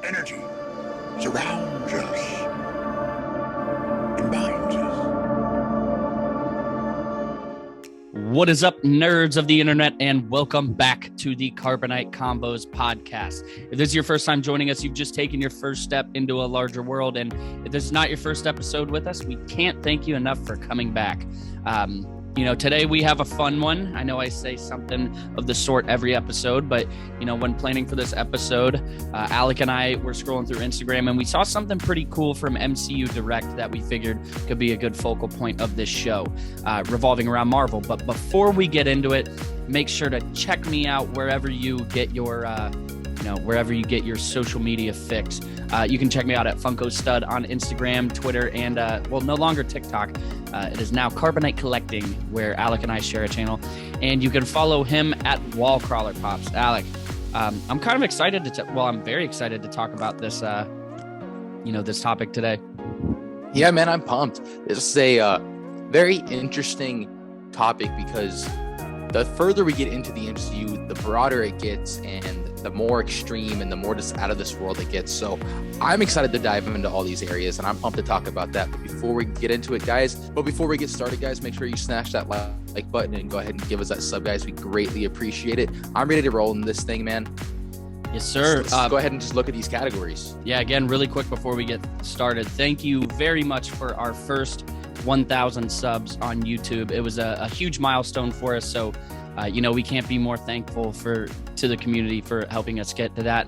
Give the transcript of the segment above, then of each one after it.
energy surrounds us and binds us. What is up, nerds of the internet, and welcome back to the Carbonite Convos Podcast. If this is your first time joining us, you've just taken your first step into a larger world, and if this is not your first episode with us, we can't thank you enough for coming back. Today we have a fun one. I know I say something of the sort every episode, but, when planning for this episode, Alec and I were scrolling through Instagram and we saw something pretty cool from MCU Direct that we figured could be a good focal point of this show, revolving around Marvel. But before we get into it, make sure to check me out wherever you get your social media fix. You can check me out at Funko Stud on Instagram, Twitter, and no longer TikTok. It is now Carbonite Collecting, where Alec and I share a channel, and you can follow him at Wallcrawler Pops. Alec, I'm kind of excited I'm very excited to talk about this, this topic today. Yeah, man, I'm pumped. This is a very interesting topic because the further we get into the MCU, the broader it gets and the more extreme and the more just out of this world it gets. So I'm excited to dive into all these areas and I'm pumped to talk about that. But before we get into it, before we get started, guys, make sure you smash that like button and go ahead and give us that sub, guys. We greatly appreciate it. I'm ready to roll in this thing, man. Yes, sir. Let's go ahead and just look at these categories. Yeah, again, really quick before we get started, thank you very much for our first 1,000 subs on YouTube. It was a huge milestone for us. So, we can't be more thankful to the community for helping us get to that.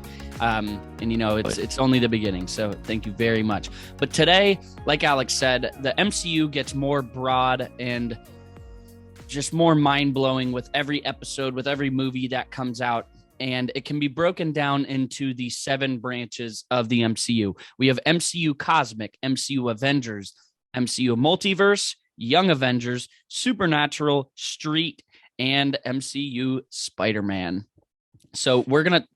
It's only the beginning. So thank you very much. But today, like Alex said, the MCU gets more broad and just more mind blowing with every episode, with every movie that comes out. And it can be broken down into the 7 branches of the MCU. We have MCU Cosmic, MCU Avengers, MCU Multiverse, Young Avengers, Supernatural, Street, and MCU Spider-Man. So we're gonna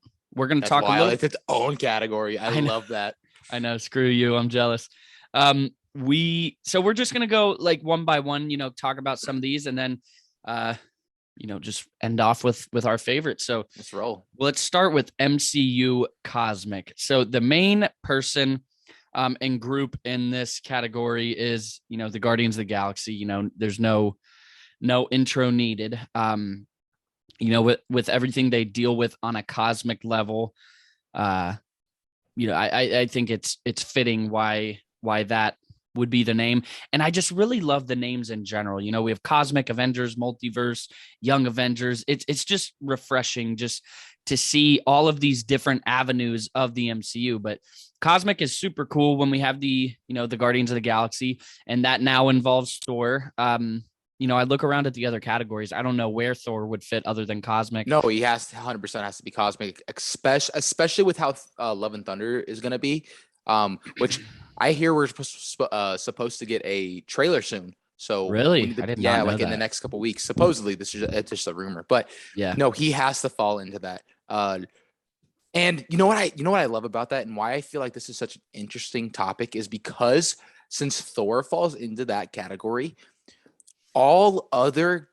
talk a little. It's its own category. I love that. I know. Screw you. I'm jealous. We're just gonna go like one by one. Talk about some of these, and then just end off with our favorites. So let's roll. Let's start with MCU Cosmic. So the main person and group in this category is the Guardians of the Galaxy. There's no intro needed. With everything they deal with on a cosmic level, I think it's fitting why that would be the name. And I just really love the names in general. We have Cosmic, Avengers, Multiverse, Young Avengers. It's just refreshing just to see all of these different avenues of the MCU. But Cosmic is super cool when we have the Guardians of the Galaxy, and that now involves Thor. I look around at the other categories. I don't know where Thor would fit other than Cosmic. No, he has 100% has to be Cosmic, especially with how Love and Thunder is going to be, which I hear we're supposed to get a trailer soon. So really, I didn't know in the next couple of weeks. Supposedly, it's just a rumor, but no, he has to fall into that. And you know what I love about that, and why I feel like this is such an interesting topic is because since Thor falls into that category, all other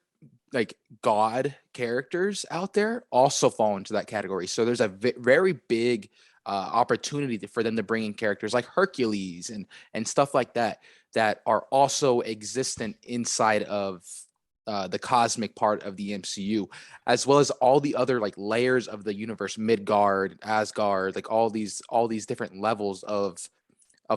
like God characters out there also fall into that category. So there's a very big opportunity for them to bring in characters like Hercules and stuff like that are also existent inside of the cosmic part of the MCU, as well as all the other like layers of the universe, Midgard, Asgard, like all these different levels of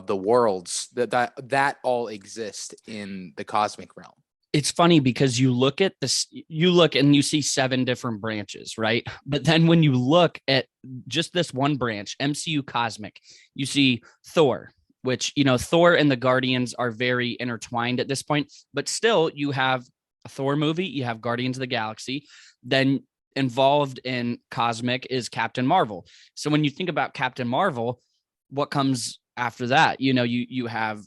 the worlds that all exist in the cosmic realm. It's funny because you look and you see 7 different branches, right? But then when you look at just this one branch, MCU Cosmic, you see Thor, which, Thor and the Guardians are very intertwined at this point, but still you have a Thor movie, you have Guardians of the Galaxy, then involved in Cosmic is Captain Marvel. So when you think about Captain Marvel, what comes after that? You have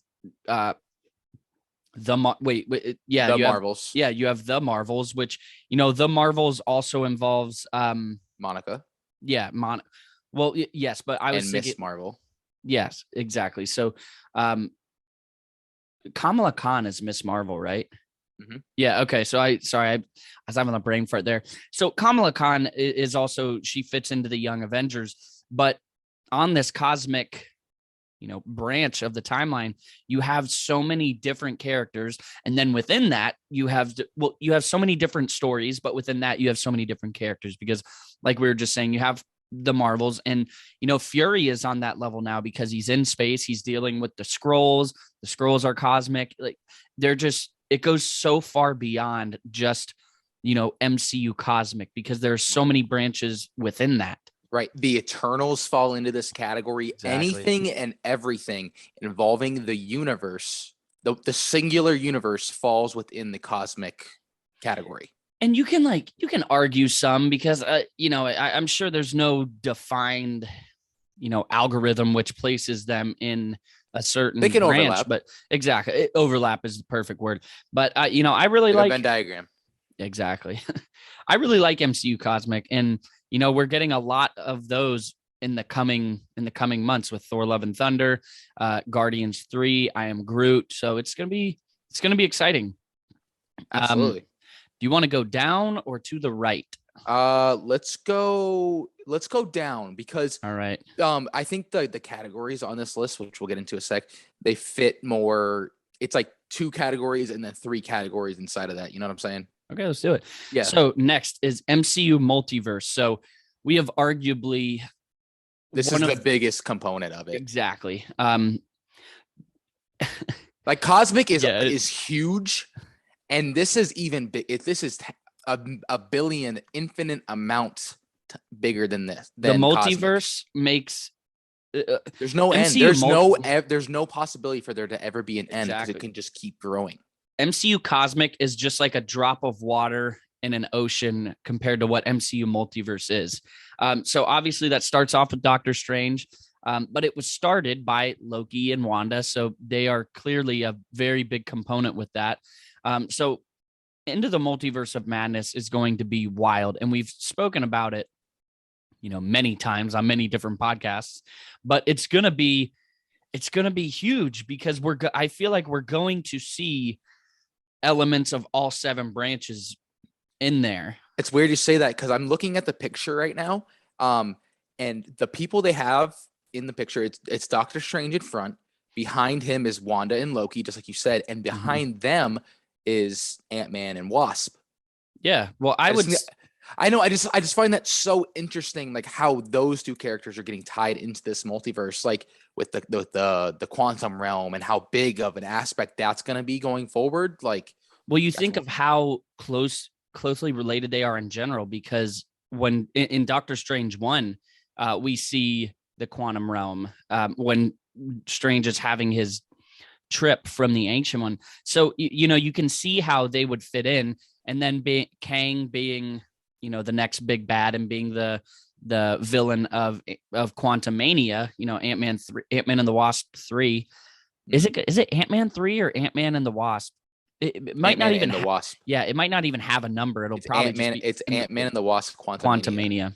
the Marvels. You have the Marvels, which the Marvels also involves Monica. Yeah, Well, yes, but I was and thinking Miss Marvel. Yes, exactly. So, Kamala Khan is Miss Marvel, right? Mm-hmm. Yeah. Okay. So I was having a brain fart there. So Kamala Khan is also, she fits into the Young Avengers, but on this cosmic, branch of the timeline, you have so many different characters. And then within that, you have so many different stories, but within that, you have so many different characters because, like we were just saying, you have the Marvels, and, Fury is on that level now because he's in space. He's dealing with the Skrulls. The Skrulls are cosmic. Like, it goes so far beyond just, MCU cosmic, because there's so many branches within that. Right. The Eternals fall into this category. Exactly. Anything and everything involving the universe, the singular universe, falls within the cosmic category. And you can argue some because, I'm sure there's no defined, algorithm which places them in a certain they can branch. Overlap. But exactly. Overlap is the perfect word. But, I really like a Venn diagram. Exactly. I really like MCU Cosmic, and we're getting a lot of those in the coming months with Thor: Love and Thunder, Guardians 3, I Am Groot. So it's gonna be exciting. Absolutely. Do you want to go down or to the right? Let's go down because all right. I think the categories on this list, which we'll get into a sec, they fit more. It's like 2 categories and then 3 categories inside of that. You know what I'm saying? Okay, let's do it. Yeah. So next is MCU Multiverse. So we have arguably this is the biggest component of it. Exactly. Like cosmic is huge, and this is even big. This is a billion, infinite amount bigger than this. The multiverse makes. There's no MCU end. There's no possibility for there to ever be an end because it can just keep growing. MCU Cosmic is just like a drop of water in an ocean compared to what MCU Multiverse is. So obviously that starts off with Doctor Strange, but it was started by Loki and Wanda. So they are clearly a very big component with that. So Into the Multiverse of Madness is going to be wild. And we've spoken about it, many times on many different podcasts, but it's going to be huge because I feel like we're going to see elements of all 7 branches in there. It's weird you say that because I'm looking at the picture right now. And the people they have in the picture, it's Doctor Strange in front. Behind him is Wanda and Loki, just like you said. And behind them is Ant-Man and Wasp. Yeah. Well, I know. I just find that so interesting, like how those 2 characters are getting tied into this multiverse, like with the quantum realm and how big of an aspect that's going to be going forward. Like, well, you think of how closely related they are in general, because when in Doctor Strange 1, we see the quantum realm when Strange is having his trip from the Ancient One. So, you can see how they would fit in, and then Kang being, the next big bad and being the villain of Quantumania, Ant-Man and the Wasp 3. Is it Ant-Man 3 or Ant-Man and the Wasp? It might Ant-Man not even the Wasp. Yeah, it might not even have a number. It'll probably Ant-Man. It's Ant-Man and the Wasp Quantumania.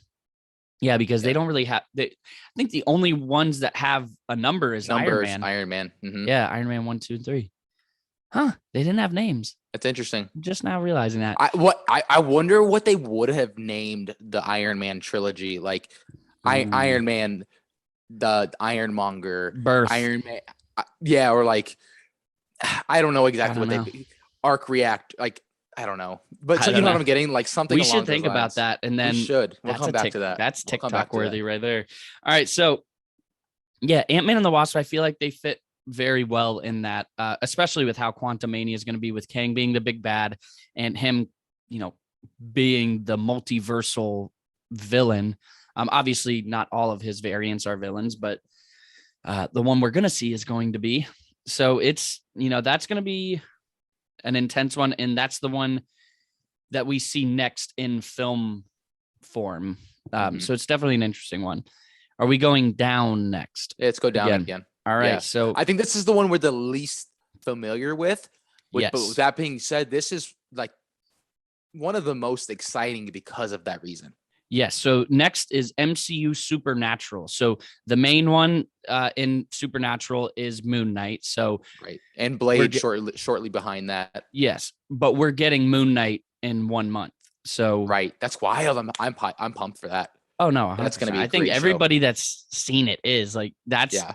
Yeah, because they don't really have. I think the only ones that have a number is Iron Man. Iron Man. Mm-hmm. Yeah, Iron Man 1, 2, and 3. Huh? They didn't have names. That's interesting. I'm just now realizing that. I wonder what they would have named the Iron Man trilogy, like Iron Man, the Ironmonger, Birth, Iron Man. Yeah, or like I don't know exactly they Arc React, like I don't know, but so you know what I'm getting, like something. We should think about that, and then we'll come back to that. That's TikTok worthy right there. All right, so yeah, Ant-Man and the Wasp, I feel like they fit very well in that, especially with how Quantumania is going to be, with Kang being the big bad and him, being the multiversal villain. Obviously, not all of his variants are villains, but the one we're going to see is going to be. So it's, that's going to be an intense one. And that's the one that we see next in film form. So it's definitely an interesting one. Are we going down next? Let's go down again. All right. Yeah. So I think this is the one we're the least familiar with. Yes. But with that being said, this is like one of the most exciting because of that reason. Yes. So next is MCU Supernatural. So the main one in Supernatural is Moon Knight. So right, and Blade shortly behind that. Yes, but we're getting Moon Knight in 1 month. So right, that's wild. I'm pumped for that. Oh no, that's going to be. I think everybody that's seen it is like that's. Yeah.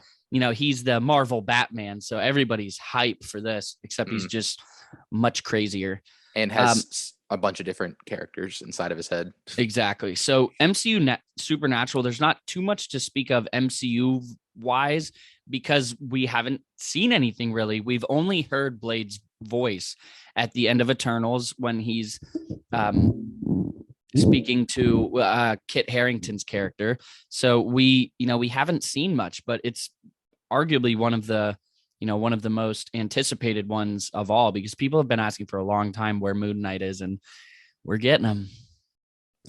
He's the Marvel Batman, so everybody's hype for this, except he's just much crazier and has a bunch of different characters inside of his head. Exactly. So MCU Supernatural, there's not too much to speak of MCU wise because we haven't seen anything really. We've only heard Blade's voice at the end of Eternals when he's speaking to Kit Harington's character. So we haven't seen much, but it's arguably one of the most anticipated ones of all because people have been asking for a long time where Moon Knight is, and we're getting him.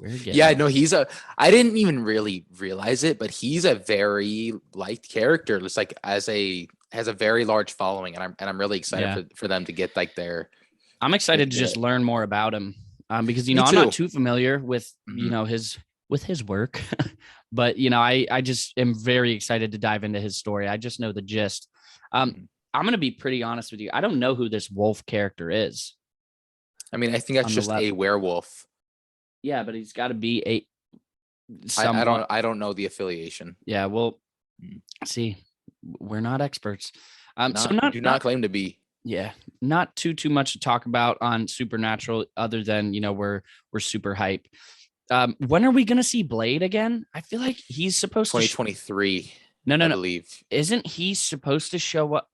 I didn't even really realize it, but he's a very liked character. It's like has a very large following, and I'm really excited for them to get like their. I'm excited to just learn more about him because I'm not too familiar with his work, but I just am very excited to dive into his story. I just know the gist. I'm going to be pretty honest with you. I don't know who this wolf character is. I mean, I think that's just a werewolf. Yeah, but he's got to be I don't know the affiliation. Yeah, well, see, we're not experts. Do not claim to be. Yeah, not too much to talk about on Supernatural other than we're super hype. When are we gonna see Blade again? I feel like he's supposed 2023. No. I believe. Isn't he supposed to show up?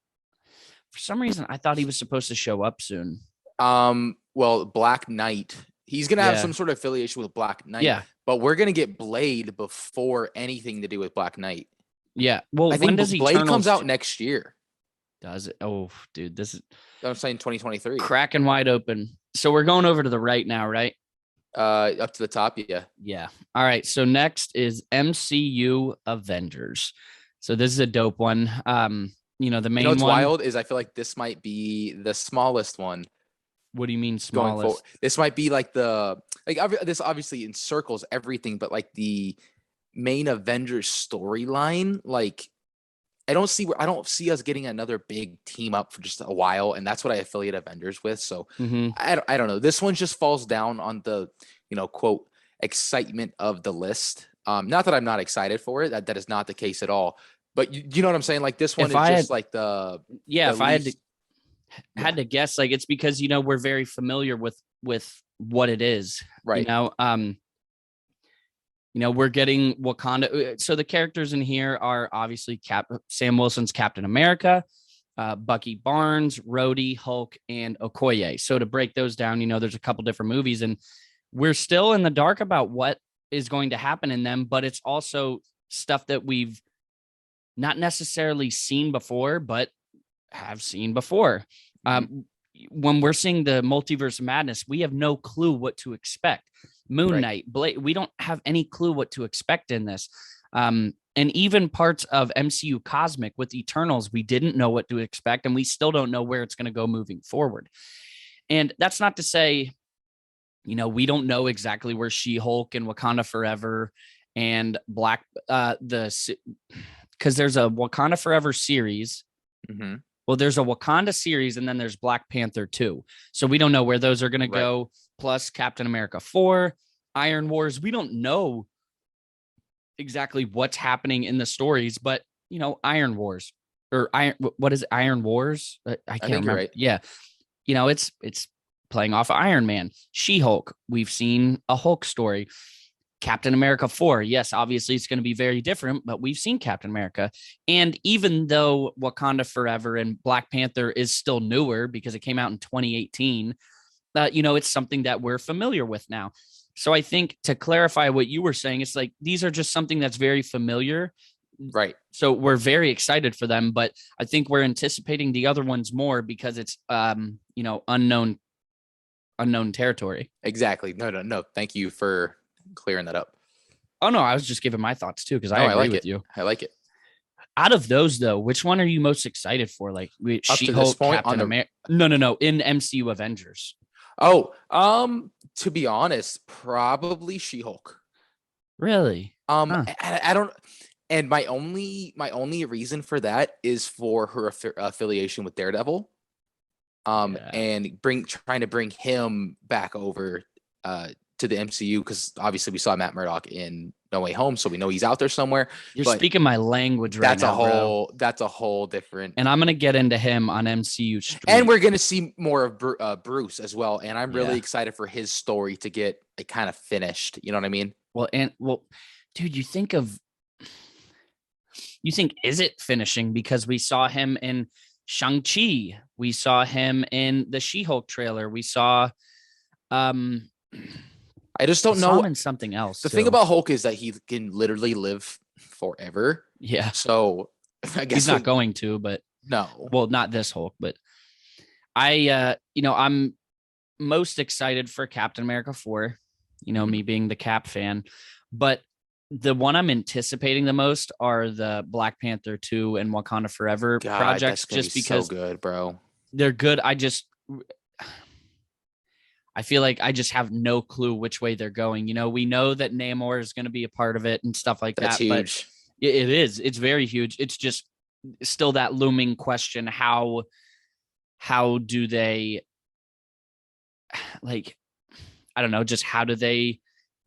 For some reason, I thought he was supposed to show up soon. Well, Black Knight. He's gonna have some sort of affiliation with Black Knight. Yeah. But we're gonna get Blade before anything to do with Black Knight. Yeah. Well, I think Blade comes out next year. Does it? Oh, dude, this is. I'm saying 2023. Cracking wide open. So we're going over to the right now, right? Up to the top, yeah. Yeah. All right. So next is MCU Avengers. So this is a dope one. The main what's one. Wild is I feel like this might be the smallest one. What do you mean smallest? This might be like this obviously encircles everything, but like the main Avengers storyline, like I don't see us getting another big team up for just a while, and that's what I affiliate Avengers with. So I don't know. This one just falls down on the quote excitement of the list. Not that I'm not excited for it. That is not the case at all. But you know what I'm saying? Like this one like the if I had to guess, like it's because we're very familiar with what it is, right? We're getting Wakanda. So the characters in here are obviously Sam Wilson's Captain America, Bucky Barnes, Rhodey, Hulk, and Okoye. So to break those down, there's a couple different movies, and we're still in the dark about what is going to happen in them. But it's also stuff that we've not necessarily seen before, but have seen before. When we're seeing the Multiverse Madness, we have no clue what to expect. Moon Knight, Blade, we don't have any clue what to expect in this. And even parts of MCU Cosmic with Eternals, we didn't know what to expect, and we still don't know where it's going to go moving forward. And that's not to say, we don't know exactly where She-Hulk and Wakanda Forever and because there's a Wakanda Forever series. Mm-hmm. Well, there's a Wakanda series, and then there's Black Panther 2. So we don't know where those are going to go. Plus Captain America 4, Iron Wars. We don't know exactly what's happening in the stories, but Iron Wars or what is it? Iron Wars? I can't remember. Right. Yeah. It's playing off Iron Man. She-Hulk. We've seen a Hulk story. Captain America 4. Yes, obviously it's going to be very different, but we've seen Captain America. And even though Wakanda Forever and Black Panther is still newer because it came out in 2018, it's something that we're familiar with now. So I think to clarify what you were saying, it's like these are just something that's very familiar. Right. So we're very excited for them, but I think we're anticipating the other ones more because it's unknown territory. Exactly. No. Thank you for clearing that up. Oh no, I was just giving my thoughts too because I agree with you. I like it. Out of those though, which one are you most excited for? Like She-Hulk, Captain America? No, in MCU Avengers. Oh, to be honest, probably She-Hulk. Really? I don't. And my only reason for that is for her affiliation with Daredevil. And trying to bring him back over to the MCU, because obviously we saw Matt Murdock in No Way Home, so we know he's out there somewhere. You're speaking my language right now, bro. That's a whole different. And I'm gonna get into him on MCU Street. And we're gonna see more of Bruce as well. And I'm really excited for his story to get kind of finished. You know what I mean? Well, dude, you think, is it finishing? Because we saw him in Shang-Chi. We saw him in the She-Hulk trailer. We saw, I just don't know. In something else. The thing about Hulk is that he can literally live forever. Yeah. So I guess he's not going to, but no. Well, not this Hulk, but I'm most excited for Captain America 4, me being the Cap fan, but the one I'm anticipating the most are the Black Panther 2 and Wakanda Forever projects, just because so good, bro. They're good. I feel like I just have no clue which way they're going. We know that Namor is going to be a part of it and stuff like That's that. Huge. But it is. It's very huge. It's just still that looming question. How do they, I don't know, just how do they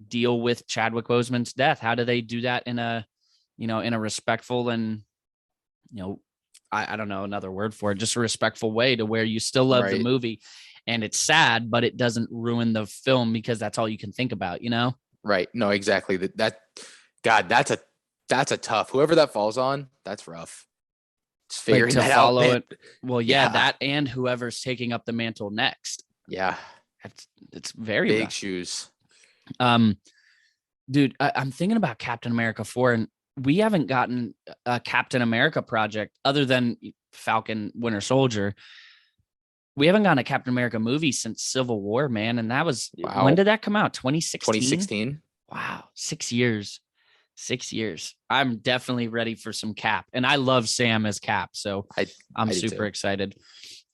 deal with Chadwick Boseman's death? How do they do that in a respectful and, I don't know another word for it, just a respectful way to where you still love the movie. And it's sad, but it doesn't ruin the film because that's all you can think about, Right. No, exactly. God, that's a tough, whoever that falls on, that's rough. Just figuring that out. It. Well, yeah, that and whoever's taking up the mantle next. Yeah. It's very big rough. Shoes. Dude, I'm thinking about Captain America 4, and we haven't gotten a Captain America project other than Falcon Winter Soldier. We haven't gotten a Captain America movie since Civil War, man. And that was, when did that come out? 2016? 2016. Wow. 6 years. 6 years. I'm definitely ready for some Cap. And I love Sam as Cap. So I'm super excited.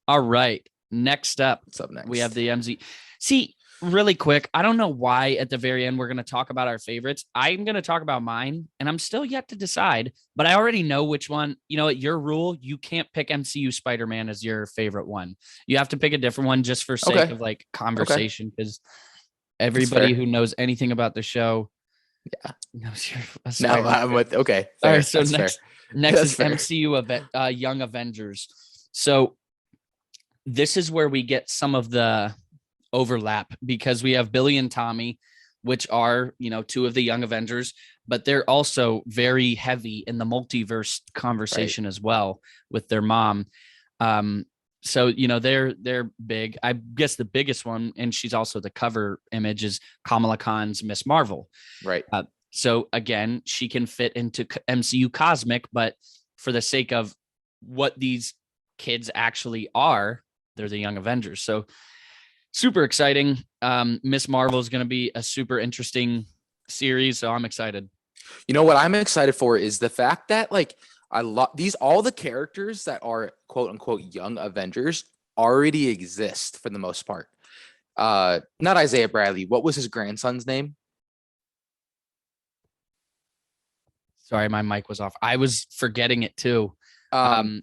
All right. Next up. What's up next? We have the MZ. See, really quick, I don't know why at the very end we're going to talk about our favorites. I'm going to talk about mine, and I'm still yet to decide, but I already know which one. Your rule, you can't pick MCU Spider-Man as your favorite one. You have to pick a different one just for sake of conversation, because everybody who knows anything about the show knows you're a Spider-Man. I'm with, okay. Fair. All right, so next is MCU Young Avengers. So this is where we get some of the overlap, because we have Billy and Tommy, which are, two of the Young Avengers, but they're also very heavy in the multiverse conversation as well with their mom. So, they're big. I guess the biggest one, and she's also the cover image, is Kamala Khan's Miss Marvel. Right. So again, she can fit into MCU Cosmic, but for the sake of what these kids actually are, they're the Young Avengers. So super exciting. Miss Marvel is going to be a super interesting series, so I'm excited. What I'm excited for is the fact that all the characters that are quote unquote Young Avengers already exist for the most part. Not Isaiah Bradley. What was his grandson's name? Sorry, my mic was off. I was forgetting it too. I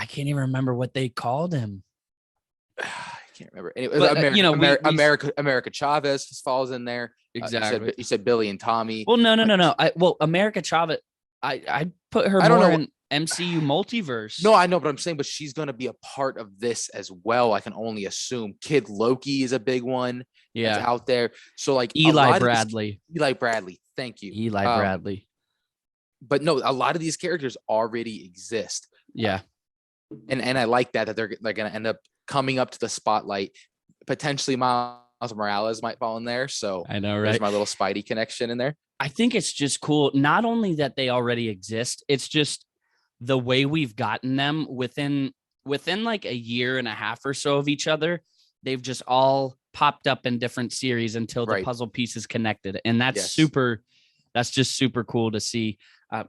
can't even remember what they called him. Can't remember. It was America Chavez falls in there. Exactly. You said Billy and Tommy. Well, no. America Chavez. I put her more in MCU Multiverse. No, I know, but I'm saying, but she's going to be a part of this as well. I can only assume. Kid Loki is a big one. Yeah, that's out there. So Eli Bradley. Thank you, Eli Bradley. But no, a lot of these characters already exist. Yeah, and I like that they're going to end up coming up to the spotlight. Potentially Miles Morales might fall in there. So I know, right? There's my little Spidey connection in there. I think it's just cool. Not only that they already exist, it's just the way we've gotten them within a year and a half or so of each other. They've just all popped up in different series until the puzzle pieces connected. And that's that's just super cool to see.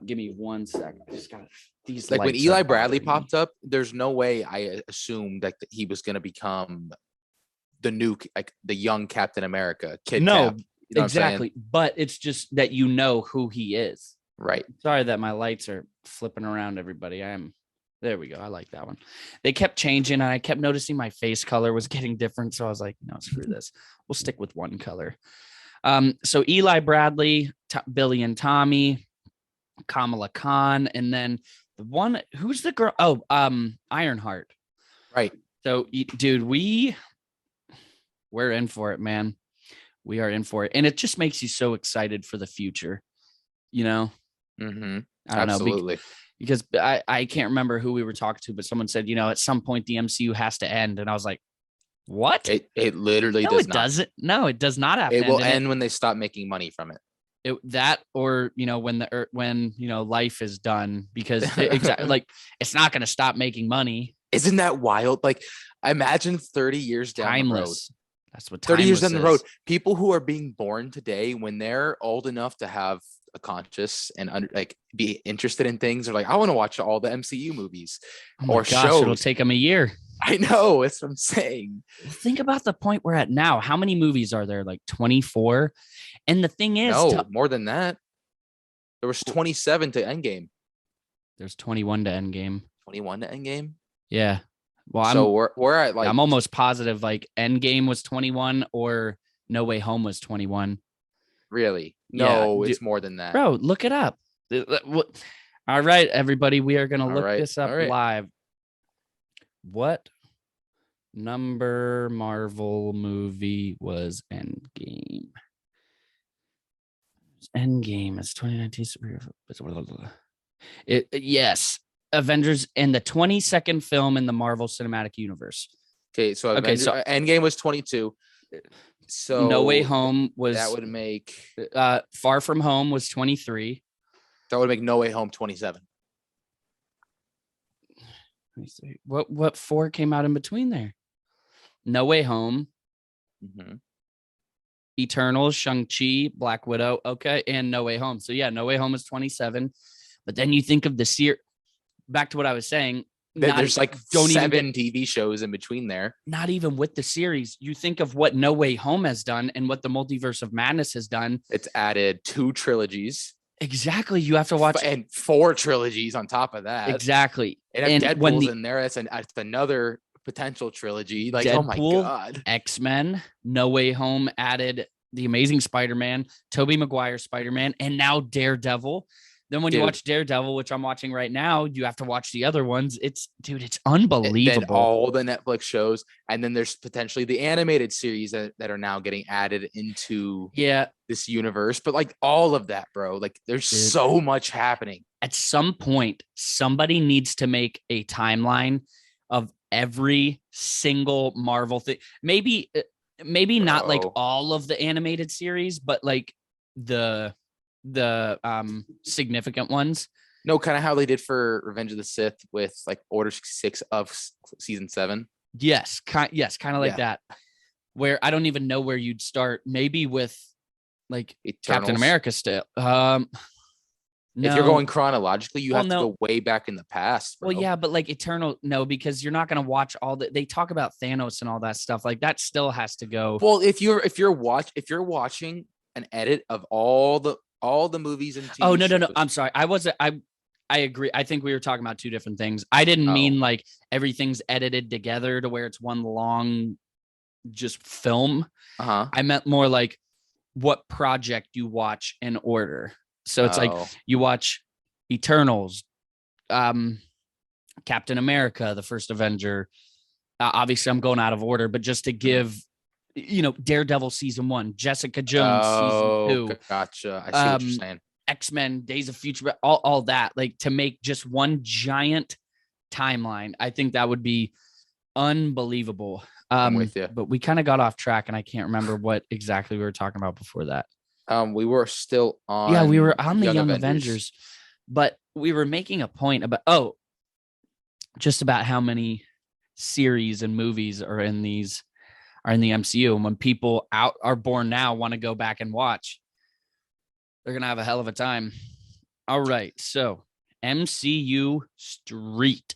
Give me 1 second. I just got these. When Eli Bradley popped up, there's no way I assumed that he was going to become the new, the young Captain America. Cap, exactly. But it's just that who he is. Right. Sorry that my lights are flipping around, everybody. I am There we go. I like that one. They kept changing, and I kept noticing my face color was getting different. So I was like, no, screw this. We'll stick with one color. So Eli Bradley, Billy and Tommy, Kamala Khan, and then the one, who's the girl? Oh, Ironheart. Right. So, dude, we're in for it, man. We are in for it. And it just makes you so excited for the future, you know? Mm-hmm. I don't Absolutely. know. Because I can't remember who we were talking to, but someone said, at some point the MCU has to end. And I was like, what? It literally no, does it not. Doesn't. No, it does not have to end. It will end when they stop making money from it. That, or, when life is done, because exactly like it's not going to stop making money. Isn't that wild? Like, imagine 30 years down the road. That's what 30 years down the road, is. people who are being born today, when they're old enough to have a conscious and be interested in things, are like, I want to watch all the MCU movies shows. It'll take them a year. I know, that's what I'm saying. Think about the point we're at now. How many movies are there? Like 24. And the thing is, more than that. There was 27 to Endgame. There's 21 to Endgame. 21 to Endgame. Yeah. Well, we're at like, I'm almost positive like Endgame was 21 or No Way Home was 21. Really? No, it's more than that. Bro, look it up. All right, everybody, we are going to look this up live. What number Marvel movie was Endgame? Endgame is 2019. Yes. Avengers in the 22nd film in the Marvel Cinematic Universe. Okay, so Endgame was 22. So No Way Home was, that would make Far From Home was 23. That would make No Way Home 27. Let me see. What 4 came out in between there? No Way Home. Mm-hmm. Eternals, Shang-Chi, Black Widow, okay, and No Way Home. So yeah, No Way Home is 27. But then you think of the series. Back to what I was saying. There's like 7 TV shows in between there. Not even with the series. You think of what No Way Home has done and what the Multiverse of Madness has done. It's added 2 trilogies. Exactly. You have to watch. And 4 trilogies on top of that. Exactly. And if Deadpool's in there, that's another potential trilogy. Like, Deadpool, oh my God. X-Men, No Way Home added The Amazing Spider-Man, Tobey Maguire Spider-Man, and now Daredevil. Then when you watch Daredevil, which I'm watching right now, you have to watch the other ones. It's unbelievable. Then all the Netflix shows, and then there's potentially the animated series that are now getting added into this universe. But like all of that, bro, like there's so much happening. At some point, somebody needs to make a timeline of every single Marvel thing. Maybe not like all of the animated series, but like the significant ones. No, kind of how they did for Revenge of the Sith with like Order 66 of season 7. Yes, kind of like that. Where I don't even know where you'd start. Maybe with like Eternals. Captain America still. No. If you're going chronologically, you have to go way back in the past, bro. Well, yeah, but like Eternal, no, because you're not going to watch all the. They talk about Thanos and all that stuff. Like that still has to go. Well, if you're watching an edit of all the movies and TV no. I'm sorry. I agree. I think we were talking about 2 different things. I didn't mean like everything's edited together to where it's one long just film. I meant more like what project you watch in order. So it's like you watch Eternals, Captain America, the first Avenger. Obviously, I'm going out of order, but just to give, Daredevil season 1, Jessica Jones season 2. Gotcha. I see what you're saying. X-Men, Days of Future, all that, like to make just one giant timeline. I think that would be unbelievable. I'm with you. But we kind of got off track, and I can't remember what exactly we were talking about before that. We were still on. Yeah, we were on the Young Avengers, but we were making a point about just about how many series and movies are in the MCU, and when people are born now want to go back and watch, they're gonna have a hell of a time. All right, so MCU Street.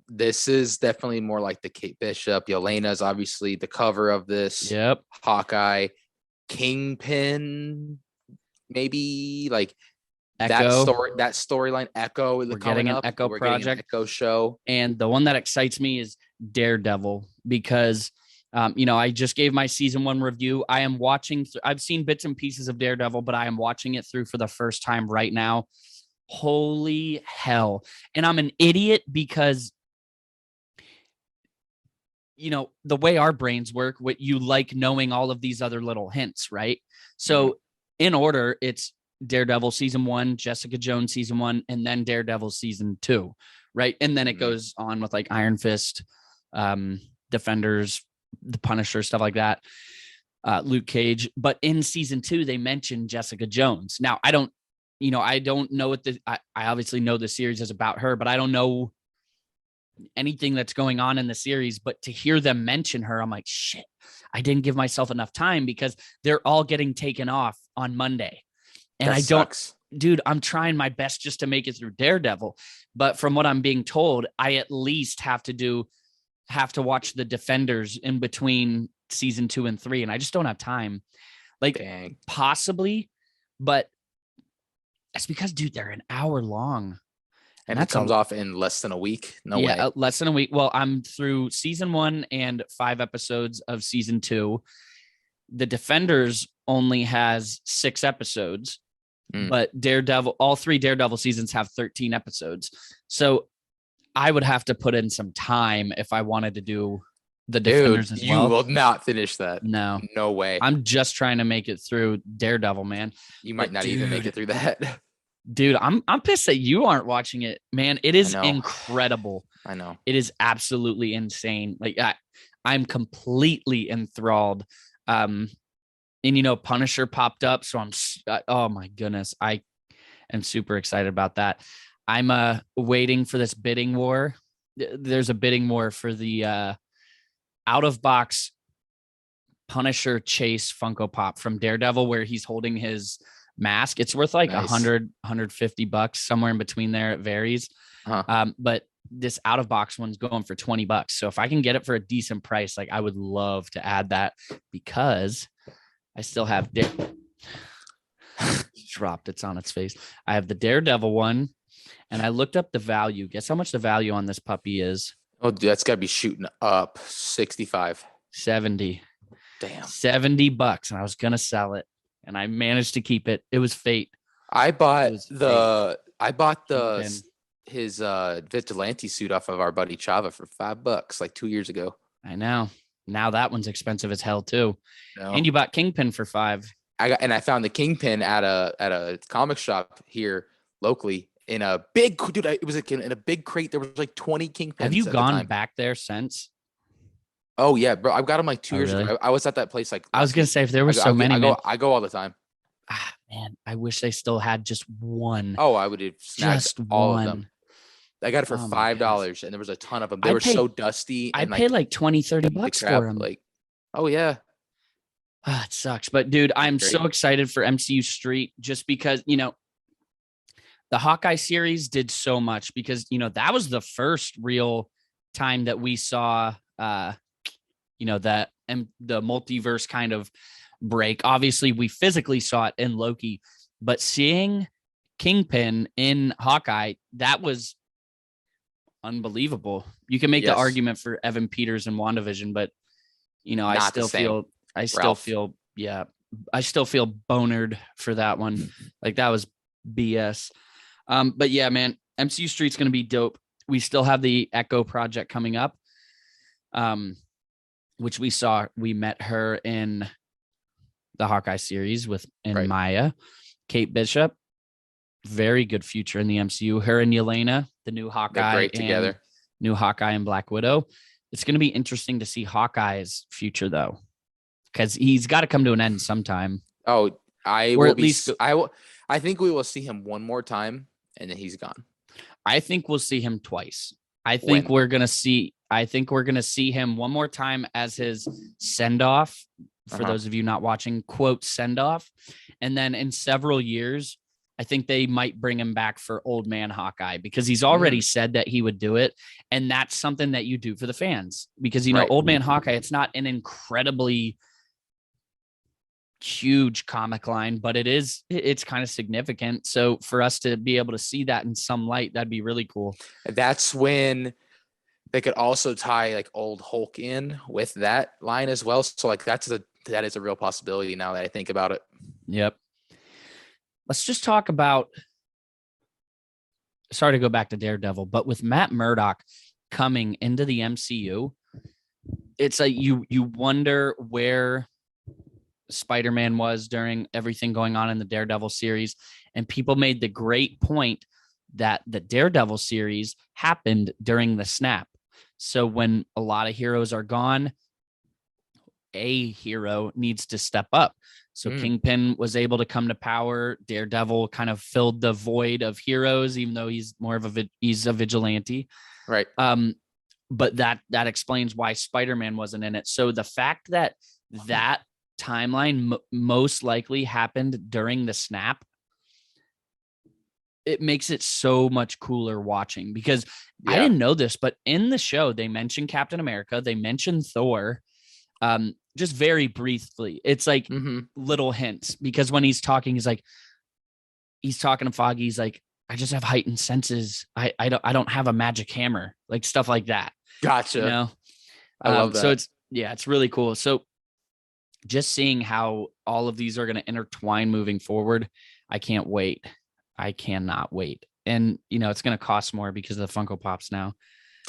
This is definitely more like the Kate Bishop. Yelena's obviously the cover of this. Yep. Hawkeye. Kingpin, maybe like Echo. that storyline, Echo. We're getting an Echo We're project. getting an Echo show. And the one that excites me is Daredevil because, I just gave my season 1 review. I am watching. I've seen bits and pieces of Daredevil, but I am watching it through for the first time right now. Holy hell. And I'm an idiot because, the way our brains work, what you like knowing all of these other little hints, right? So in order, it's Daredevil season 1, Jessica Jones season 1, and then Daredevil season 2, right? And then it goes on with like Iron Fist, Defenders, the Punisher, stuff like that, Luke Cage. But in season 2, they mentioned Jessica Jones. Now, I don't know what I obviously know the series is about her, but I don't know anything that's going on in the series. But to hear them mention her, I'm like, shit, I didn't give myself enough time because they're all getting taken off on Monday. And that sucks. Dude, I'm trying my best just to make it through Daredevil. But from what I'm being told, I at least have to watch the Defenders in between season 2 and 3. And I just don't have time. Like, Dang. Possibly, but it's because, dude, they're an hour long. And that comes off in less than a week. No way. Less than a week. Well, I'm through season 1 and 5 episodes of season 2. The Defenders only has 6 episodes, but Daredevil, all 3 Daredevil seasons have 13 episodes. So I would have to put in some time if I wanted to do the Defenders as well. You will not finish that. No way. I'm just trying to make it through Daredevil, man. You might not even make it through that. Dude, I'm pissed that you aren't watching it, man. It is incredible. I know. It is absolutely insane. Like I'm completely enthralled. And Punisher popped up, so oh my goodness, I am super excited about that. I'm waiting for this bidding war. There's a bidding war for the out of box Punisher Chase Funko Pop from Daredevil, where he's holding his mask. It's worth like nice. $150, somewhere in between there. It varies. But this out of box one's going for $20. So if I can get it for a decent price, like I would love to add that because I still have dropped. It's on its face. I have the Daredevil one and I looked up the value. Guess how much the value on this puppy is? Oh, dude, that's gotta be shooting up. 65. 70. Damn. $70. And I was going to sell it. And I managed to keep it. It was fate. I bought his vigilante suit off of our buddy Chava for $5 like 2 years ago. I know. Now that one's expensive as hell too. No. And you bought Kingpin for $5. I found the Kingpin at a comic shop here locally in a big dude. It was in a big crate. There was like 20 Kingpins. Have you gone back there since? Oh yeah, bro. I've got them like 2 years really? ago. I was at that place like I was gonna say if there were so many. I go all the time. Man, I wish they still had just one. Oh, I would have snagged all of them. I got it for $5 and there was a ton of them. They were so dusty. I'd pay like $20-$30 for them. Like, oh yeah. It sucks. But dude, I'm so excited for MCU Street just because, the Hawkeye series did so much because, that was the first real time that we saw that and the multiverse kind of break. Obviously, we physically saw it in Loki, but seeing Kingpin in Hawkeye, that was unbelievable. You can make the argument for Evan Peters and WandaVision, but I still feel bonered for that one. Like that was BS. But yeah, man, MCU Street's going to be dope. We still have the Echo project coming up. Which we met her in the Hawkeye series in Maya, Kate Bishop, very good future in the MCU. Her and Yelena, the new Hawkeye, they're great together. New Hawkeye and Black Widow. It's going to be interesting to see Hawkeye's future though, because he's got to come to an end sometime. Oh, I think we will see him one more time and then he's gone. I think we'll see him twice. I think we're going to see him one more time as his send-off, for those of you not watching, quote, send-off. And then in several years, I think they might bring him back for Old Man Hawkeye because he's already said that he would do it. And that's something that you do for the fans because, Old Man Hawkeye, it's not an incredibly huge comic line, but it's kind of significant. So for us to be able to see that in some light, that'd be really cool. That's when they could also tie like old Hulk in with that line as well. So like that is a real possibility now that I think about it. Yep. Let's just talk about, sorry to go back to Daredevil, but with Matt Murdock coming into the MCU, it's like you wonder where Spider-Man was during everything going on in the Daredevil series. And people made the great point that the Daredevil series happened during the snap. So when a lot of heroes are gone, a hero needs to step up. So Kingpin was able to come to power. Daredevil kind of filled the void of heroes, even though he's more of he's a vigilante. Right. But that explains why Spider-Man wasn't in it. So the fact that timeline most likely happened during the snap, it makes it so much cooler watching, because I didn't know this, but in the show, they mentioned Captain America, they mentioned Thor, just very briefly. It's like little hints, because when he's talking, he's talking to Foggy. He's like, I just have heightened senses. I don't have a magic hammer, like stuff like that. Gotcha. You know? I love that. So it's really cool. So just seeing how all of these are going to intertwine moving forward, I can't wait. I cannot wait. And, it's going to cost more because of the Funko Pops now.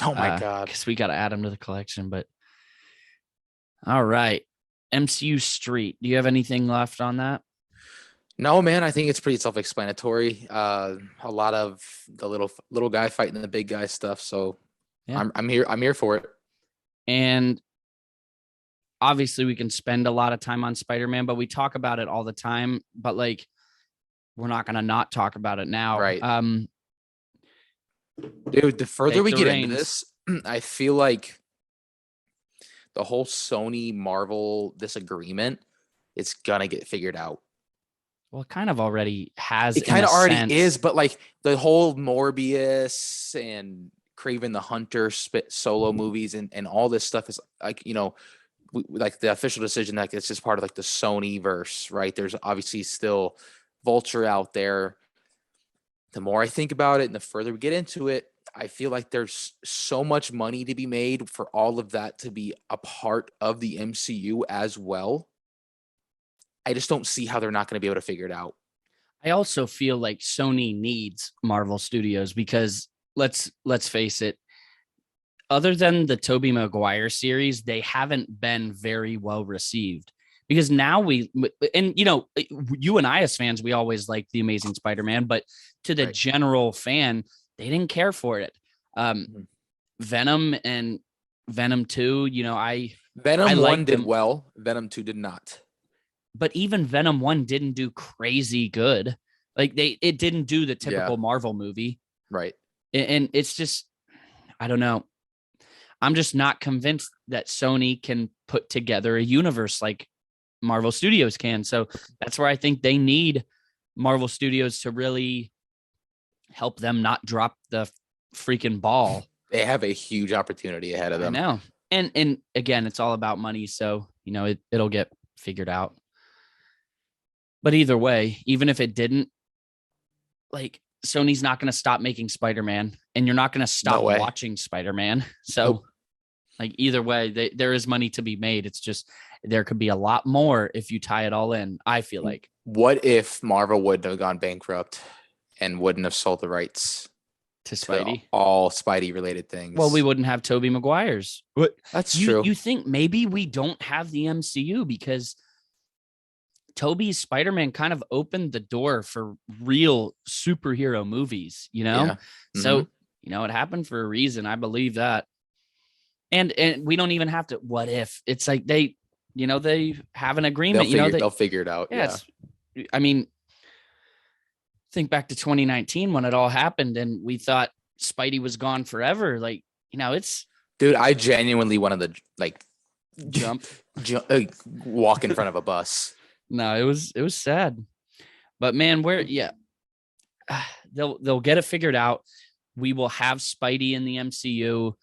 Oh my God. Because we got to add them to the collection. But all right. MCU Street. Do you have anything left on that? No, man, I think it's pretty self-explanatory. A lot of the little guy fighting the big guy stuff. So yeah. I'm here for it. And obviously we can spend a lot of time on Spider-Man, but we talk about it all the time, but like, we're not going to not talk about it now. Right. Dude, the further we get into this, I feel like the whole Sony Marvel disagreement, it's going to get figured out. Well, it kind of already has. It kind of already is, but like the whole Morbius and Kraven the Hunter solo movies and all this stuff is like, like the official decision that it's just part of like the Sony verse, right? There's obviously still Vulture out there. The more I think about it and the further we get into it, I feel like there's so much money to be made for all of that to be a part of the MCU as well. I just don't see how they're not going to be able to figure it out. I also feel like Sony needs Marvel Studios because let's face it, other than the Tobey Maguire series, they haven't been very well received. Because now you and I as fans, we always like The Amazing Spider-Man, but to the general fan, they didn't care for it. Venom and Venom 2, Venom 1 did well. Venom 2 did not. But even Venom 1 didn't do crazy good. Like it didn't do the typical Marvel movie. Right. And it's just, I don't know. I'm just not convinced that Sony can put together a universe like Marvel Studios can. So that's where I think they need Marvel Studios to really help them not drop the freaking ball. They have a huge opportunity ahead of them. I know. And again, it's all about money. So, it'll get figured out. But either way, even if it didn't, like Sony's not going to stop making Spider-Man and you're not going to stop watching Spider-Man. So like either way, there is money to be made. It's just, there could be a lot more if you tie it all in. I feel like. What if Marvel wouldn't have gone bankrupt and wouldn't have sold the rights to Spidey? All Spidey related things. Well, we wouldn't have Tobey Maguire's. That's true. You think maybe we don't have the MCU because Tobey's Spider-Man kind of opened the door for real superhero movies, Yeah. So, it happened for a reason. I believe that. And we don't even have to, what if? It's like they have an agreement. They'll figure it out. Yeah. I mean, think back to 2019 when it all happened and we thought Spidey was gone forever. Like, it's. Dude, I genuinely wanted to jump, walk in front of a bus. No, it was sad, but man, they'll get it figured out. We will have Spidey in the MCU.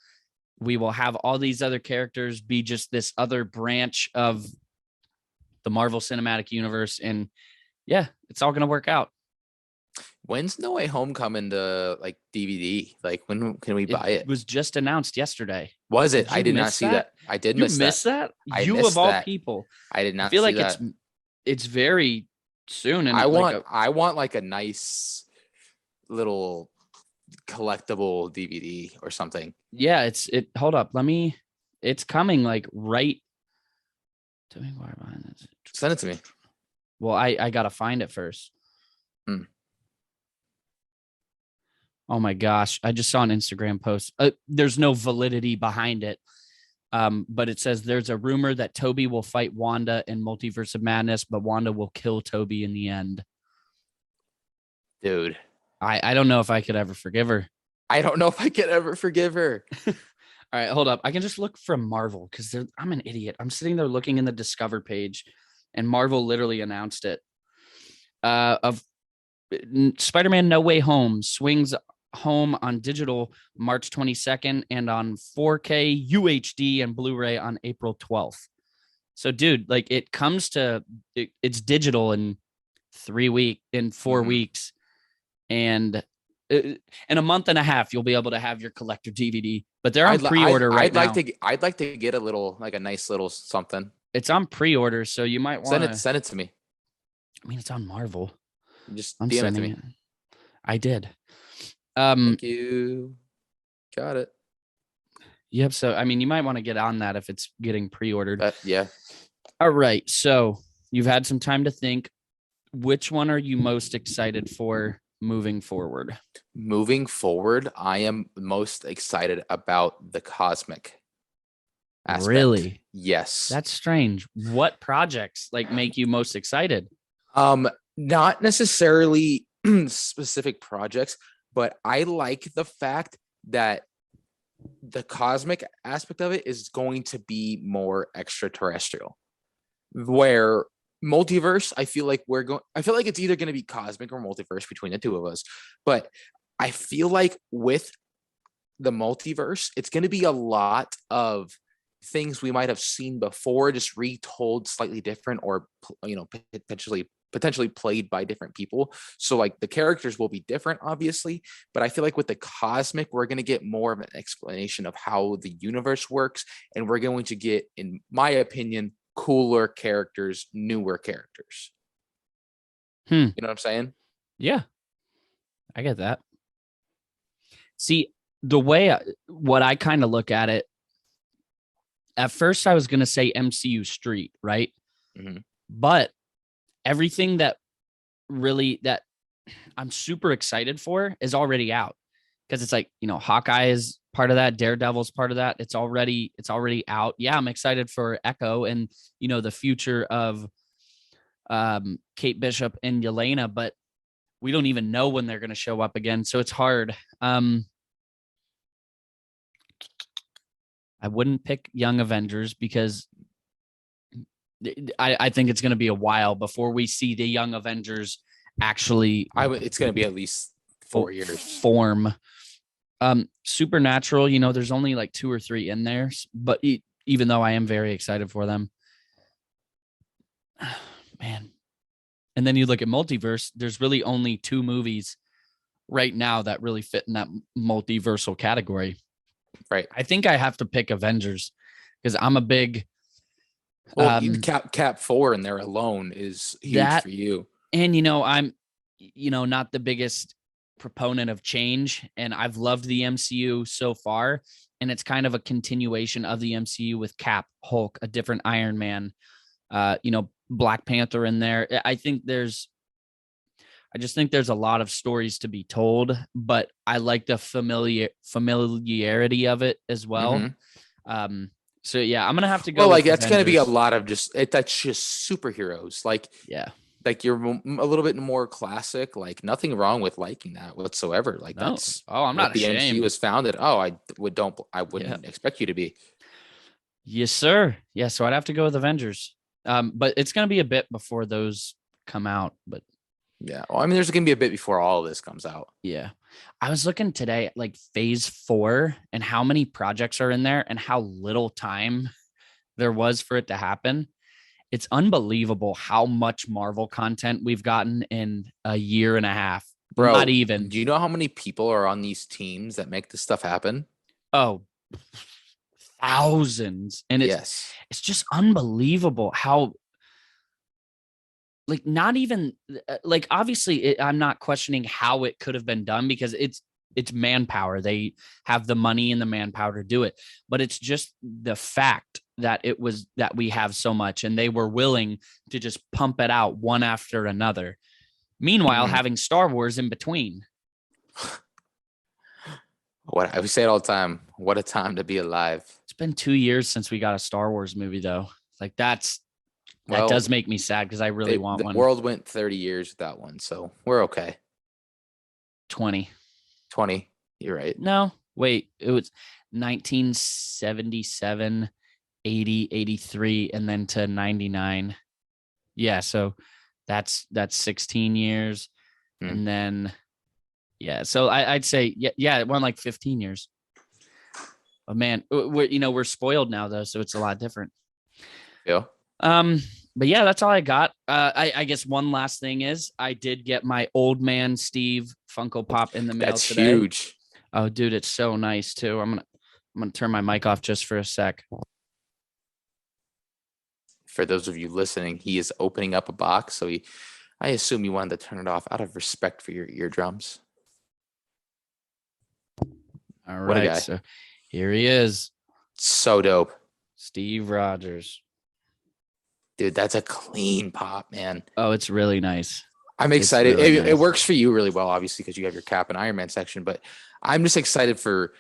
We will have all these other characters be just this other branch of the Marvel Cinematic Universe. And yeah, it's all going to work out. When's No Way Home coming to like DVD? Like when can we buy it? It was just announced yesterday. Was it? I did not see that. I did miss that. You of all people. I did not. I feel like it's very soon. And I want like a nice little collectible DVD or something. Yeah, hold up. It's coming like right. Send it to me. Well, I gotta find it first. Oh my gosh. I just saw an Instagram post. There's no validity behind it. But it says there's a rumor that Toby will fight Wanda in Multiverse of Madness, but Wanda will kill Toby in the end. Dude. I don't know if I could ever forgive her. I don't know if I could ever forgive her. All right, hold up. I can just look from Marvel because I'm an idiot. I'm sitting there looking in the Discover page, and Marvel literally announced it. Of Spider-Man No Way Home swings home on digital March 22nd and on 4K UHD and Blu-ray on April 12th. So, dude, like it's digital in 4 weeks, and in a month and a half you'll be able to have your collector DVD. But they're on pre-order right now. I'd like to get a nice little something. It's on pre-order, so you might want to send it to me. I mean, it's on Marvel. Just DM it to me. I did. Thank you. Got it. Yep. So, I mean, you might want to get on that if it's getting pre-ordered. Yeah. All right. So you've had some time to think. Which one are you most excited for moving forward? Moving forward, I am most excited about the cosmic aspect. Really? Yes. That's strange. What projects make you most excited? Not necessarily specific projects, but I like the fact that the cosmic aspect of it is going to be more extraterrestrial. Where multiverse, I feel like it's either going to be cosmic or multiverse between the two of us. But I feel like with the multiverse, it's going to be a lot of things we might have seen before, just retold slightly different, or potentially played by different people. So like the characters will be different, obviously, but I feel like with the cosmic, we're going to get more of an explanation of how the universe works. And we're going to get, in my opinion, cooler characters, newer characters. You know what I'm saying? Yeah, I get that. See, what I kind of look at it, at first I was going to say MCU Street, right? Mm-hmm. But everything that I'm super excited for is already out, because it's like, Hawkeye is part of that. Daredevil's part of that. It's already out. Yeah. I'm excited for Echo and, the future of Kate Bishop and Yelena, but we don't even know when they're going to show up again. So it's hard. I wouldn't pick Young Avengers because I think it's going to be a while before we see the Young Avengers actually. It's going to be at least 4 years. Form. Supernatural, there's only like 2 or 3 in there, but even though I am very excited for them, man. And then you look at Multiverse, there's really only 2 movies right now that really fit in that multiversal category. Right. I think I have to pick Avengers because I'm a big. Well, Cap 4 in there alone is huge for you. And, I'm, not the biggest proponent of change, and I've loved the MCU so far, and it's kind of a continuation of the MCU with Cap, Hulk, a different Iron Man, Black Panther in there. I just think there's a lot of stories to be told, but I like the familiarity of it as well. Mm-hmm. So yeah, I'm gonna have to go. Well, that's gonna be a lot of that's just superheroes. Yeah. Like you're a little bit more classic, like nothing wrong with liking that whatsoever. Like that's I'm not the ashamed. MCU was founded. I wouldn't expect you to be. Yes, sir. Yeah, so I'd have to go with Avengers. But it's gonna be a bit before those come out. But yeah, well, I mean, there's gonna be a bit before all of this comes out. Yeah, I was looking today at like Phase 4 and how many projects are in there and how little time there was for it to happen. it's unbelievable how much Marvel content we've gotten in a year and a half. Bro, not even. Do you know how many people are on these teams that make this stuff happen? Oh, thousands. And it's just unbelievable how, like, not even like, obviously I'm not questioning how it could have been done, because it's manpower. They have the money and the manpower to do it, but it's just the fact that we have so much, and they were willing to just pump it out one after another. Meanwhile, having Star Wars in between. What I say it all the time. What a time to be alive. It's been 2 years since we got a Star Wars movie, though. Like, that does make me sad, because I really want one. The world went 30 years without one, so we're okay. 20. You're right. No, wait. It was 1977, 80, 83, and then to 99. Yeah, so that's 16 years. And then, so I'd say, it went like 15 years. But man, we're spoiled now, though, so it's a lot different. Yeah. But yeah, that's all I got. I guess one last thing is I did get my Old Man Steve Funko Pop in the mail today. That's huge. Oh, dude, it's so nice too. I'm gonna turn my mic off just for a sec. For those of you listening, he is opening up a box, so I assume you wanted to turn it off out of respect for your eardrums. All right, so here he is. So dope. Steve Rogers. Dude, that's a clean pop, man. Oh, it's really nice. I'm excited. Really nice. It works for you really well, obviously, because you have your Cap and Iron Man section, but I'm just excited for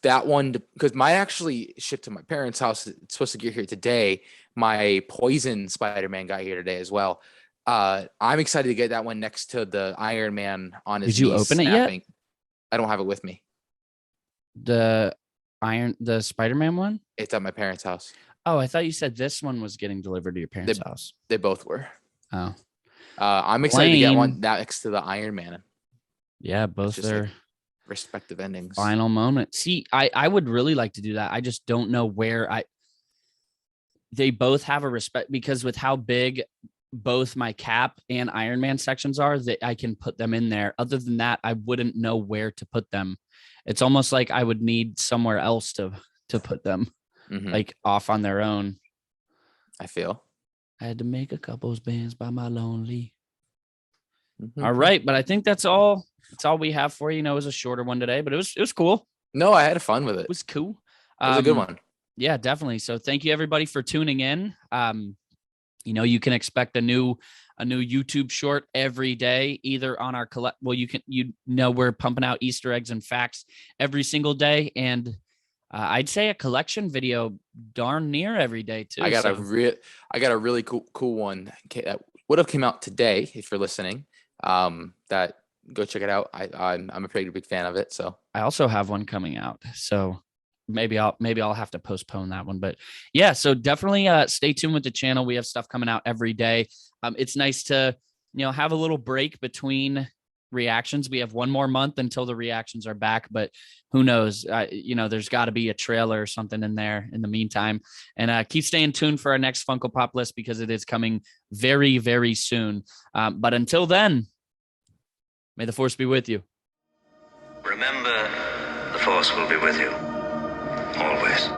that one because mine actually shipped to my parents' house. It's supposed to get here today. My Poison Spider-Man got here today as well. I'm excited to get that one next to the Iron Man on his. Did you open snapping. It yet? I don't have it with me. The Spider-Man one? It's at my parents' house. Oh, I thought you said this one was getting delivered to your parents' house. They both were. Oh. I'm excited to get one next to the Iron Man. Yeah, both their respective endings. Final moment. See, I would really like to do that. I just don't know where they both have a respect, because with how big both my Cap and Iron Man sections are, that I can put them in there. Other than that, I wouldn't know where to put them. It's almost like I would need somewhere else to put them, like off on their own. I feel. I had to make a couple of bands by my lonely. All right, but I think that's all. That's all we have for you. It was a shorter one today, but it was cool. No, I had fun with it. It was cool. It was a good one. Yeah, definitely. So thank you everybody for tuning in. You can expect a new YouTube short every day, either on our we're pumping out Easter eggs and facts every single day, and I'd say a collection video darn near every day too. I got a really cool one that would have came out today if you're listening. That go check it out. I'm a pretty big fan of it. So I also have one coming out. So maybe I'll have to postpone that one. But yeah, so definitely stay tuned with the channel. We have stuff coming out every day. It's nice to have a little break between reactions. We have one more month until the reactions are back, but who knows? There's got to be a trailer or something in there in the meantime. And keep staying tuned for our next Funko Pop list, because it is coming very, very soon. But until then, may the Force be with you. Remember, the Force will be with you always.